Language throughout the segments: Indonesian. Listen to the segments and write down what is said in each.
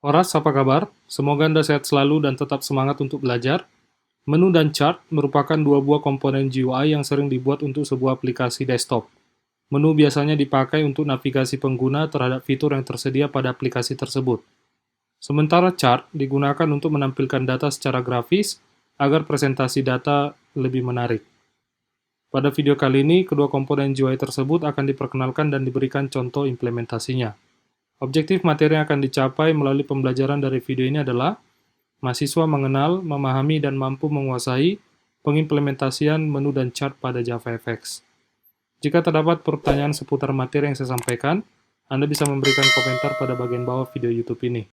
Horas, apa kabar? Semoga Anda sehat selalu dan tetap semangat untuk belajar. Menu dan chart merupakan dua buah komponen GUI yang sering dibuat untuk sebuah aplikasi desktop. Menu biasanya dipakai untuk navigasi pengguna terhadap fitur yang tersedia pada aplikasi tersebut. Sementara chart digunakan untuk menampilkan data secara grafis agar presentasi data lebih menarik. Pada video kali ini, kedua komponen GUI tersebut akan diperkenalkan dan diberikan contoh implementasinya. Objektif materi yang akan dicapai melalui pembelajaran dari video ini adalah mahasiswa mengenal, memahami, dan mampu menguasai pengimplementasian menu dan chart pada JavaFX. Jika terdapat pertanyaan seputar materi yang saya sampaikan, Anda bisa memberikan komentar pada bagian bawah video YouTube ini.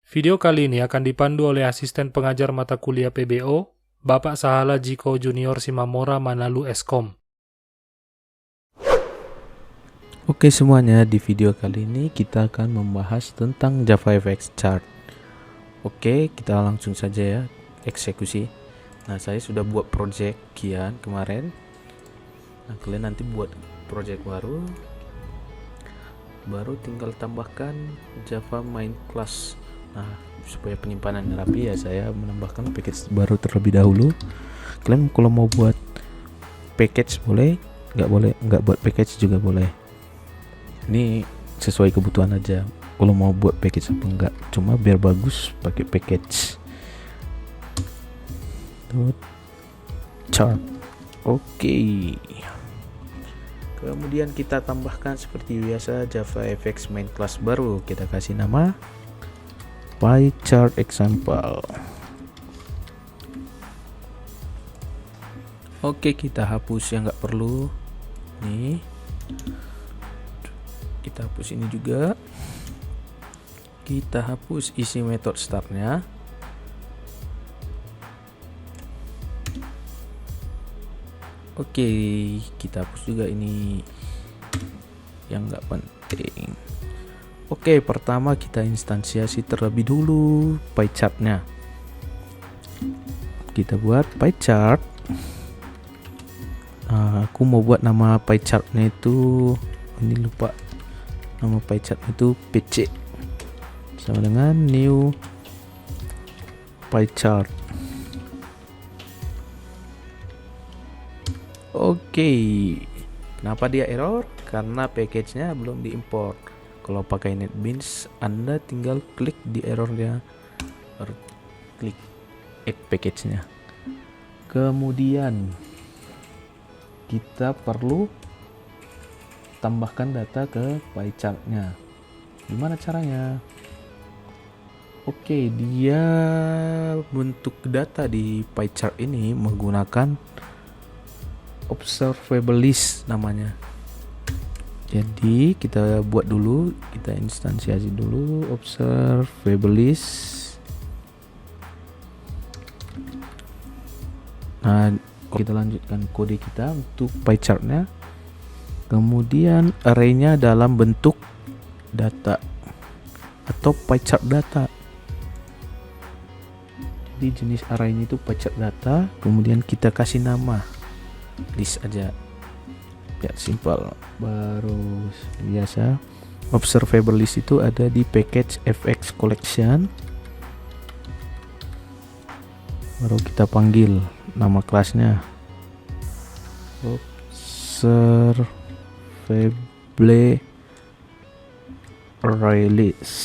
Video kali ini akan dipandu oleh asisten pengajar mata kuliah PBO, Bapak Sahala Jiko Junior Simamora Manalu Eskom. Oke semuanya, di video kali ini kita akan membahas tentang JavaFX Chart. Oke, kita langsung saja ya eksekusi. Nah, saya sudah buat project kian kemarin. Nah, kalian nanti buat project baru tinggal tambahkan Java main class. Nah, supaya penyimpanan rapi ya, saya menambahkan package baru terlebih dahulu. Kalian kalau mau buat package boleh, nggak buat package juga boleh. Ini sesuai kebutuhan aja. Kalau mau buat package apa enggak, cuma biar bagus pakai package. Chart. Oke. Kemudian kita tambahkan seperti biasa JavaFX main class baru. Kita kasih nama PyChart example. Oke, kita hapus yang nggak perlu. Nih, kita hapus ini juga. Kita hapus isi method startnya. Oke, kita hapus juga ini yang nggak penting. Oke, pertama kita instansiasi terlebih dulu PyChart-nya. Kita buat PyChart. Aku mau buat nama PyChart-nya itu, ini lupa nama PyChart itu PC, sama dengan new PyChart. Oke, kenapa dia error? Karena package-nya belum diimport. Kalau pakai NetBeans, Anda tinggal klik di errornya, baru klik add package-nya. Kemudian kita perlu tambahkan data ke PyChart-nya. Gimana caranya? Oke, dia bentuk data di PyChart ini menggunakan observable list namanya. Jadi kita buat dulu, kita instansiasi dulu observable list. Nah, kita lanjutkan kode kita untuk PyChart-nya. Kemudian array-nya dalam bentuk data atau PyChart data. Jadi jenis array-nya itu PyChart data. Kemudian kita kasih nama list aja. Ya, simple. Baru biasa observable list itu ada di package fx collection. Baru kita panggil nama kelasnya observable array list.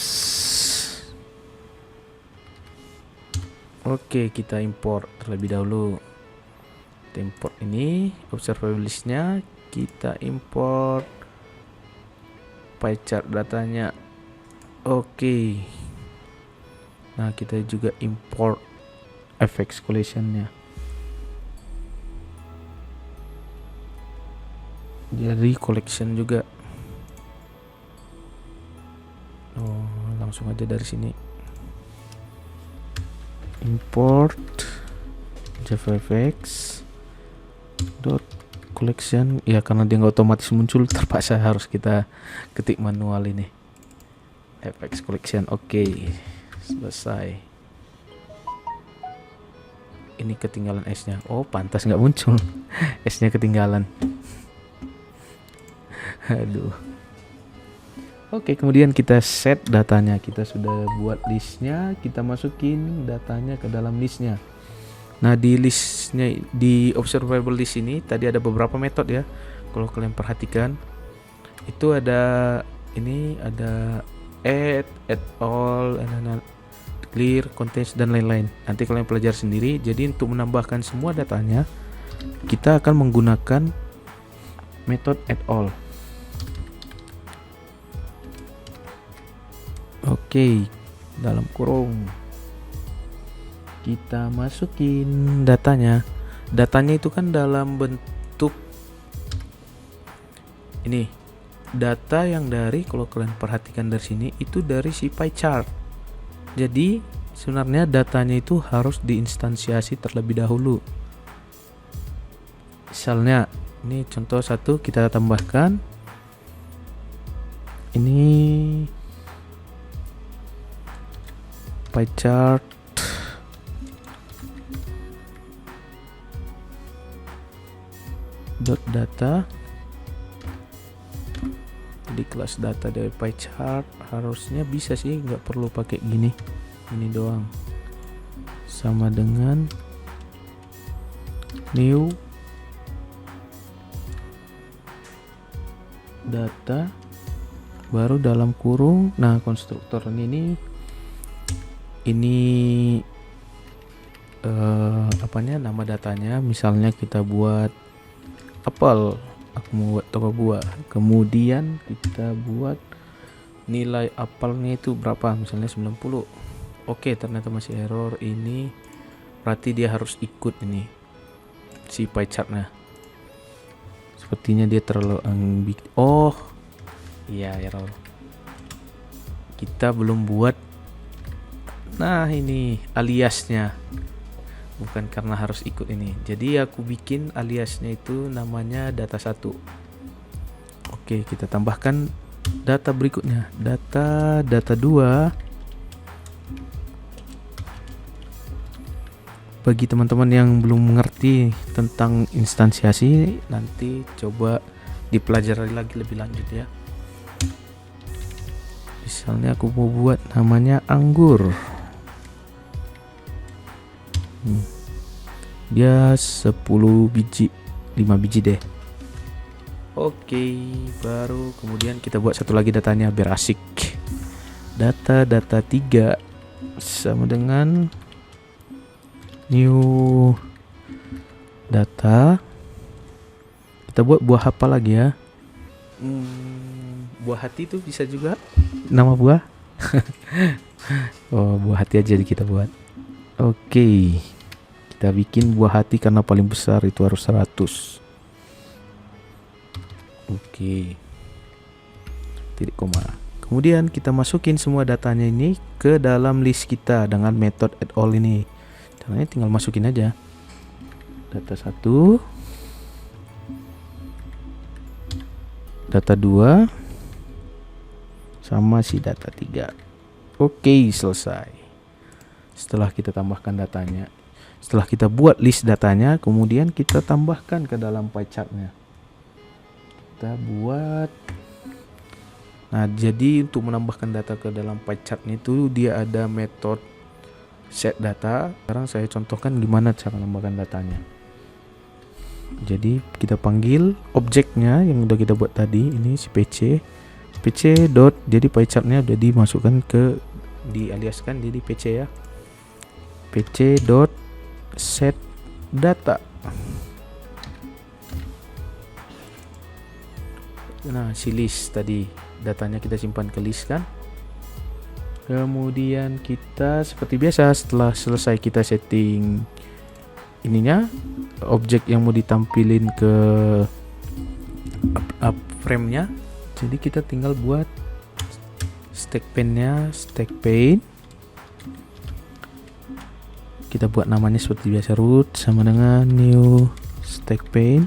Oke, kita import terlebih dahulu. Kita import ini observable listnya, kita import PyChart datanya. Oke. Nah, kita juga import fx collection-nya. Jadi collection juga. Langsung aja dari sini. Import JavaFX dot collection, ya karena dia nggak otomatis muncul, terpaksa harus kita ketik manual ini fx collection. Oke, selesai. Ini ketinggalan s-nya. Oh, pantas nggak muncul. S-nya ketinggalan. Aduh. Oke, kemudian kita set datanya. Kita sudah buat listnya, kita masukin datanya ke dalam listnya. Nah, di listnya, di observable list ini tadi ada beberapa metode ya. Kalau kalian perhatikan, itu ada ini, ada add all, clear, contains, dan lain-lain. Nanti kalian pelajari sendiri. Jadi untuk menambahkan semua datanya, kita akan menggunakan metode add all. Oke, dalam kurung kita masukin datanya. Datanya itu kan dalam bentuk ini. Data yang dari, kalau kalian perhatikan dari sini, itu dari si PyChart. Jadi sebenarnya datanya itu harus diinstansiasi terlebih dahulu. Misalnya ini contoh satu, kita tambahkan ini pie chart dot data. Jadi kelas data dari pie chart harusnya bisa sih, nggak perlu pakai gini doang, sama dengan new data baru dalam kurung. Nah, konstruktor ini apanya, nama datanya. Misalnya kita buat apel, aku mau buat toko buah, kemudian kita buat nilai apelnya itu berapa, misalnya 90. Oke, ternyata masih error. Ini berarti dia harus ikut ini si pie chartnya. Sepertinya dia terlalu oh iya, error, kita belum buat. Nah, ini aliasnya, bukan karena harus ikut ini. Jadi aku bikin aliasnya itu namanya data 1. Oke, kita tambahkan data berikutnya, data 2. Bagi teman-teman yang belum mengerti tentang instansiasi, nanti coba dipelajari lagi lebih lanjut ya. Misalnya aku mau buat namanya anggur. Dia 10 biji, 5 biji deh. Oke, baru kemudian kita buat satu lagi datanya biar asik. Data 3 sama dengan new data. Kita buat buah apa lagi ya? Buah hati itu bisa juga nama buah. Oh, buah hati aja kita buat. Oke, kita bikin buah hati karena paling besar itu harus 100. Oke, titik koma. Kemudian kita masukin semua datanya ini ke dalam list kita dengan method add all ini. Caranya tinggal masukin aja data 1, data 2 sama si data 3. Oke, selesai. Setelah kita tambahkan datanya, setelah kita buat list datanya, kemudian kita tambahkan ke dalam pie chartnya. Kita buat, nah jadi untuk menambahkan data ke dalam pie chart itu dia ada metode set data. Sekarang saya contohkan gimana cara menambahkan datanya. Jadi kita panggil objeknya yang udah kita buat tadi, ini si pc dot, jadi pie chartnya udah dimasukkan ke, dialiaskan jadi pc ya, pc dot set data. Nah, si list tadi datanya kita simpan ke list kan. Kemudian kita seperti biasa, setelah selesai kita setting ininya, objek yang mau ditampilin ke up frame-nya. Jadi kita tinggal buat stack pane-nya, stack pane. Kita buat namanya seperti biasa, root sama dengan new stack pane.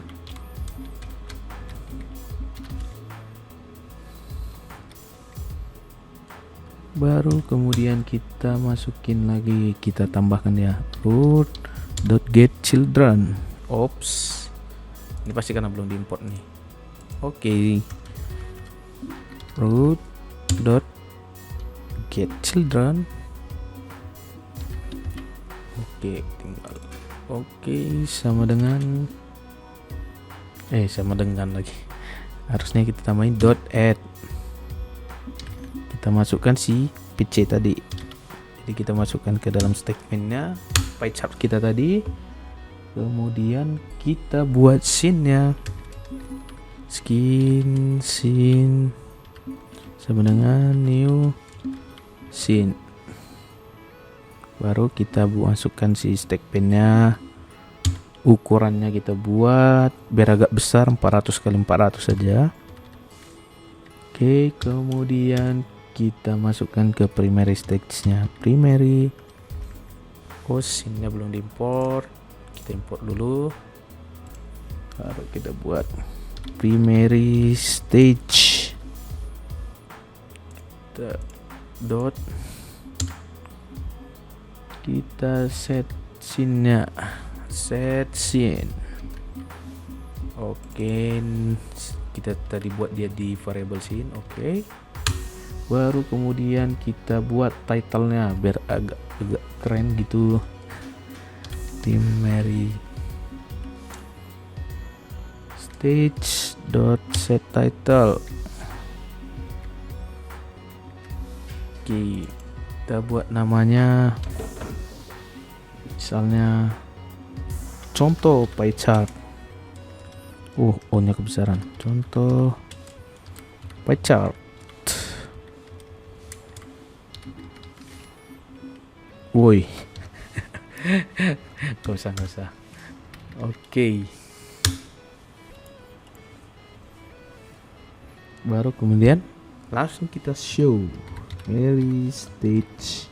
Baru kemudian kita masukin lagi, kita tambahkan ya root dot get children. Ops, ini pasti karena belum diimport nih. Oke, root dot get children. Oke, tinggal oke sama dengan lagi, harusnya kita tambahin dot add. Kita masukkan si pc tadi, jadi kita masukkan ke dalam statementnya pie chart kita tadi. Kemudian kita buat scene-nya, scene sama dengan new scene. Baru kita masukkan si statementnya, ukurannya kita buat biar agak besar, 400 x 400 saja. Oke, kemudian kita masukkan ke primary stage-nya. Primary, scene-nya belum diimport, kita import dulu, baru kita buat primary stage. Kita dot, kita set scene-nya, set scene. Oke, kita tadi buat dia di variable scene. Oke, baru kemudian kita buat title-nya biar agak keren gitu. Primary stage dot set title. Oke, kita buat namanya misalnya contoh pie chart. O-nya kebesaran. Contoh pie chart. Woi. Gak usah. Oke. Baru kemudian langsung kita show primary stage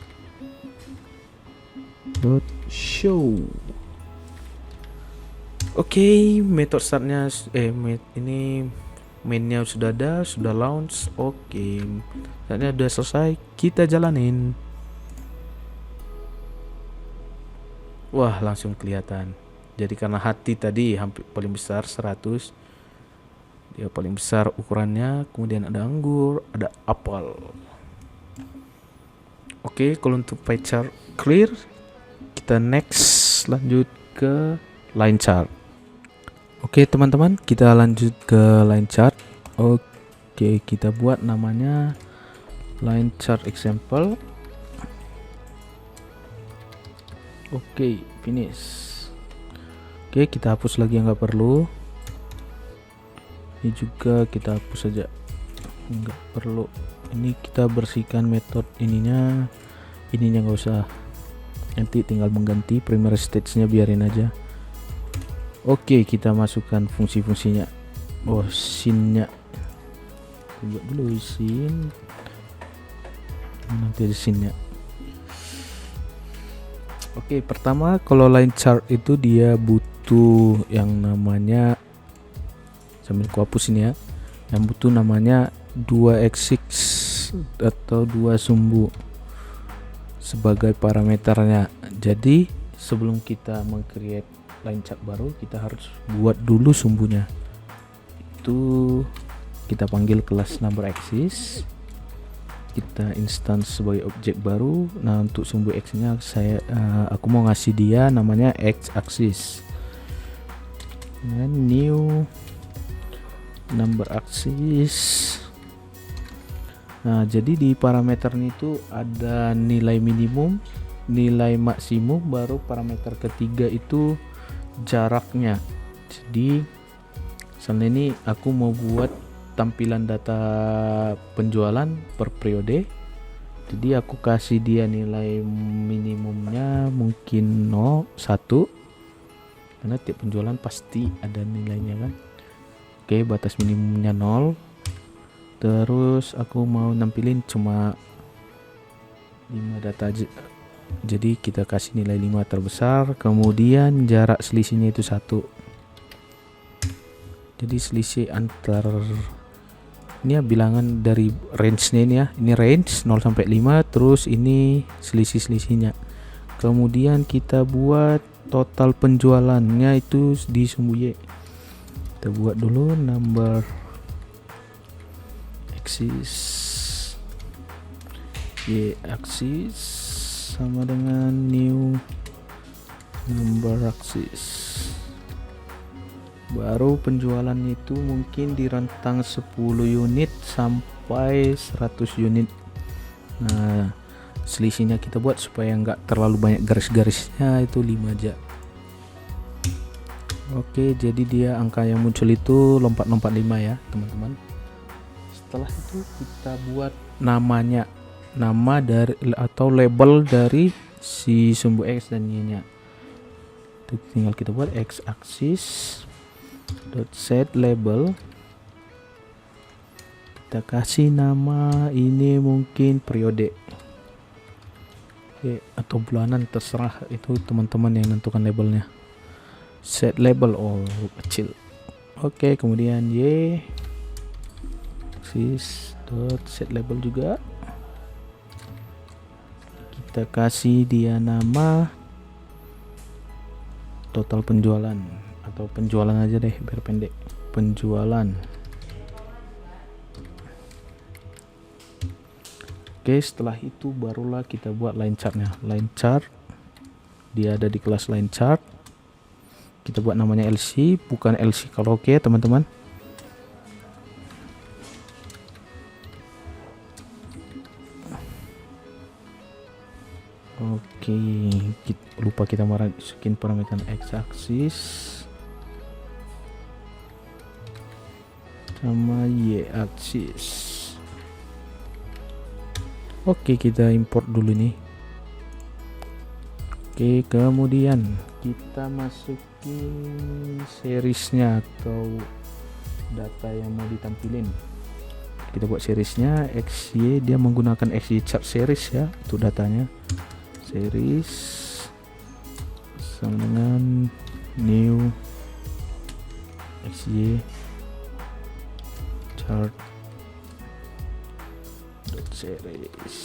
dot show. Oke, method startnya ini mainnya sudah ada, sudah launch. Oke, startnya sudah selesai, kita jalanin. Wah, langsung kelihatan. Jadi karena hati tadi hampir paling besar 100, dia paling besar ukurannya. Kemudian ada anggur, ada apel. Oke, kalau untuk pie chart clear, kita next lanjut ke line chart. Oke teman-teman, kita lanjut ke line chart. Oke, kita buat namanya line chart example. Oke, finish. Oke, kita hapus lagi yang nggak perlu. Ini juga kita hapus saja, nggak perlu. Ini kita bersihkan metode ininya nggak usah. Nanti tinggal mengganti primary stage-nya, biarin aja. Oke, kita masukkan fungsi-fungsinya. Scene-nya buat dulu scene. Nanti ada scene-nya. Oke, pertama kalau line chart itu dia butuh yang namanya, sambil ku hapus ini ya, yang butuh namanya 2 axis atau 2 sumbu sebagai parameternya. Jadi sebelum kita meng-create line chart baru, kita harus buat dulu sumbunya. Itu kita panggil kelas number axis, kita instance sebagai objek baru. Nah, untuk sumbu x nya aku mau ngasih dia namanya x axis, dan new number axis. Nah, jadi di parameter ini tuh ada nilai minimum, nilai maksimum, baru parameter ketiga itu jaraknya. Jadi misalnya ini aku mau buat tampilan data penjualan per periode, jadi aku kasih dia nilai minimumnya mungkin 0, 1, karena tiap penjualan pasti ada nilainya kan. Oke, batas minimumnya 0. Terus aku mau nampilin cuma 5 data aja, jadi kita kasih nilai 5 terbesar. Kemudian jarak selisihnya itu 1. Jadi selisih antar ini ya, bilangan dari range-nya ini ya. Ini range 0 sampai 5, terus ini selisih-selisihnya. Kemudian kita buat total penjualannya itu di sumbu Y. Kita buat dulu number axis, Y axis sama dengan new number axis. Baru penjualan itu mungkin di rentang 10 unit sampai 100 unit. Nah, selisihnya kita buat supaya nggak terlalu banyak garis-garisnya, itu 5 aja. Oke, jadi dia angka yang muncul itu lompat-lompat 5 ya teman-teman. Setelah itu kita buat namanya, nama dari atau label dari si sumbu x dan y nya. Itu tinggal kita buat x axis dot set label. Kita kasih nama ini mungkin mungkin periode. Oke, atau bulanan, terserah, itu teman-teman yang menentukan labelnya. Set label kecil. Oke, kemudian axis dot set label juga. Kita kasih dia nama total penjualan, atau penjualan aja deh biar pendek, penjualan. Oke, setelah itu barulah kita buat line chartnya. Line chart, dia ada di kelas line chart. Kita buat namanya LC, bukan LC karaoke teman-teman. Oke, lupa kita masukin parameter x-axis sama y-axis. Oke, kita import dulu nih. Oke, kemudian kita masukin seriesnya atau data yang mau ditampilin. Kita buat seriesnya XY, dia menggunakan XY chart series ya untuk datanya. Series sama dengan new XY chart series.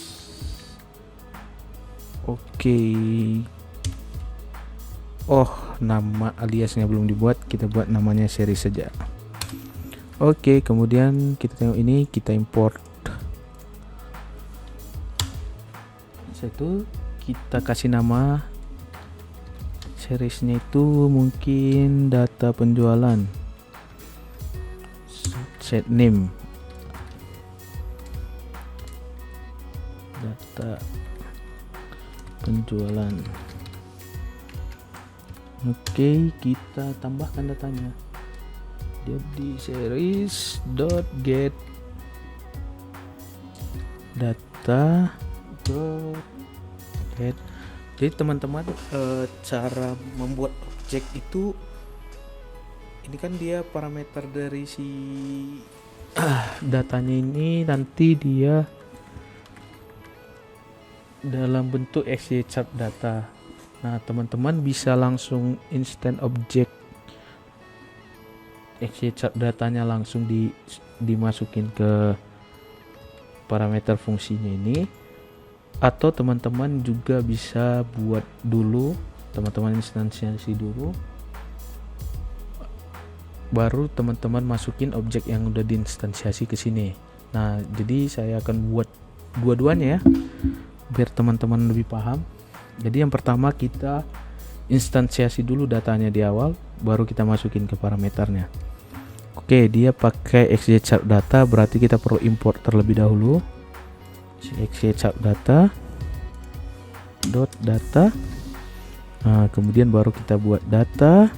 Oke. Oh, nama aliasnya belum dibuat, kita buat namanya series saja. Oke, kemudian kita tengok ini, kita import. Satu, kita kasih nama seriesnya itu mungkin data penjualan. Set name data penjualan. Oke, kita tambahkan datanya. Jadi series.get data get. Jadi teman-teman, cara membuat objek itu, ini kan dia parameter dari si datanya ini, nanti dia dalam bentuk XY chart data. Nah, teman-teman bisa langsung instant object XY chart datanya langsung dimasukin ke parameter fungsinya ini, atau teman-teman juga bisa buat dulu, teman-teman instansiasi dulu, baru teman-teman masukin objek yang udah diinstansiasi ke sini. Nah, jadi saya akan buat dua-duanya ya, biar teman-teman lebih paham. Jadi yang pertama kita instansiasi dulu datanya di awal, baru kita masukin ke parameternya. Oke, dia pakai XY chart data, berarti kita perlu import terlebih dahulu XY chart data dot data. Nah, kemudian baru kita buat data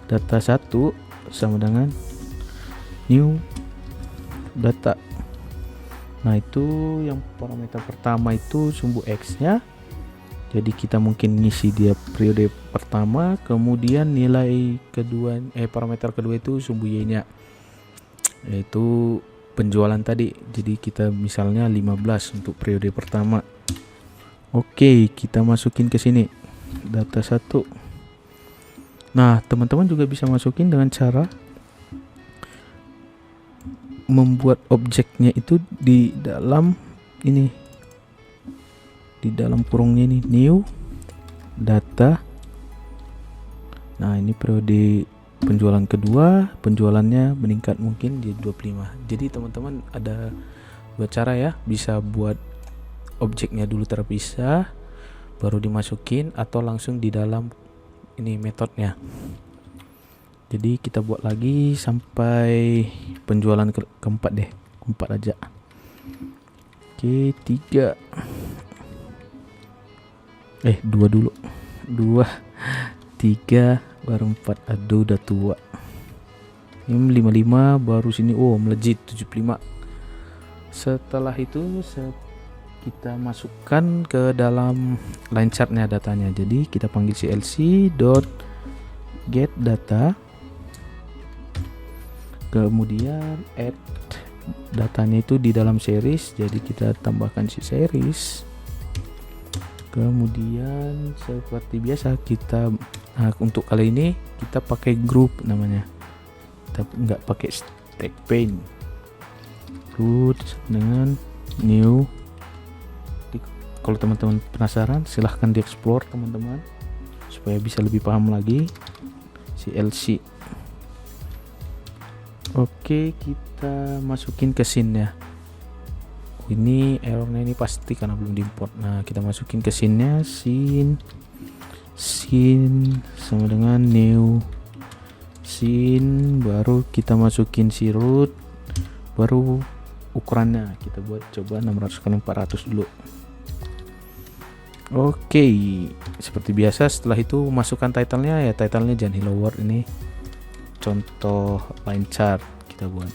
1 sama dengan new data. Nah, itu yang parameter pertama itu sumbu X nya, jadi kita mungkin ngisi dia periode pertama, kemudian nilai kedua, parameter kedua itu sumbu Y nya, yaitu penjualan tadi. Jadi kita misalnya 15 untuk periode pertama. Oke, kita masukin ke sini data 1. Nah, teman-teman juga bisa masukin dengan cara membuat objeknya itu di dalam ini, di dalam kurungnya ini, new data. Nah, ini periode penjualan kedua, penjualannya meningkat mungkin di 25. Jadi teman-teman ada dua cara ya, bisa buat objeknya dulu terpisah baru dimasukin, atau langsung di dalam ini metodenya. Jadi kita buat lagi sampai penjualan keempat deh, keempat aja. Oke, 3 2 dulu, 2 3 baru 4. Aduh, udah tua. Ini 55 baru sini, melejit 75. Setelah itu kita masukkan ke dalam line chartnya datanya. Jadi kita panggil CLC dot get data, kemudian add datanya itu di dalam series, jadi kita tambahkan si series. Kemudian seperti biasa kita untuk kali ini kita pakai group namanya, kita nggak pakai stack pane. Root dengan new. Kalau teman-teman penasaran silahkan dieksplor teman-teman supaya bisa lebih paham lagi si LC. Oke, kita masukin ke scene ya. Ini errornya ini pasti karena belum diimport. Nah, kita masukin ke scene-nya, scene sama dengan new scene, baru kita masukin si root, baru ukurannya kita buat coba 600 kali 400 dulu. Oke, seperti biasa setelah itu masukkan title-nya ya, title-nya jangan hello world, ini contoh line chart kita buat.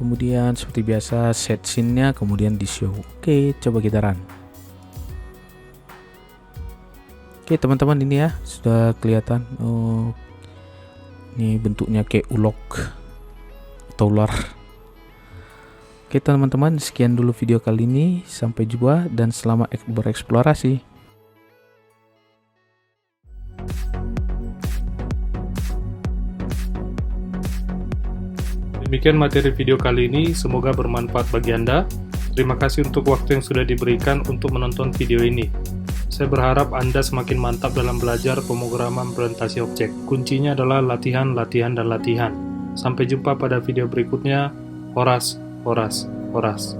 Kemudian seperti biasa set scene-nya, kemudian di show. Oke, coba kita run. Oke teman-teman, ini ya sudah kelihatan. Oh, ini bentuknya kayak ulok atau ular. Oke teman-teman, sekian dulu video kali ini. Sampai jumpa dan selamat bereksplorasi. Demikian materi video kali ini, semoga bermanfaat bagi Anda. Terima kasih untuk waktu yang sudah diberikan untuk menonton video ini. Saya berharap Anda semakin mantap dalam belajar pemrograman presentasi objek. Kuncinya adalah latihan, latihan, dan latihan. Sampai jumpa pada video berikutnya. Horas, horas, horas.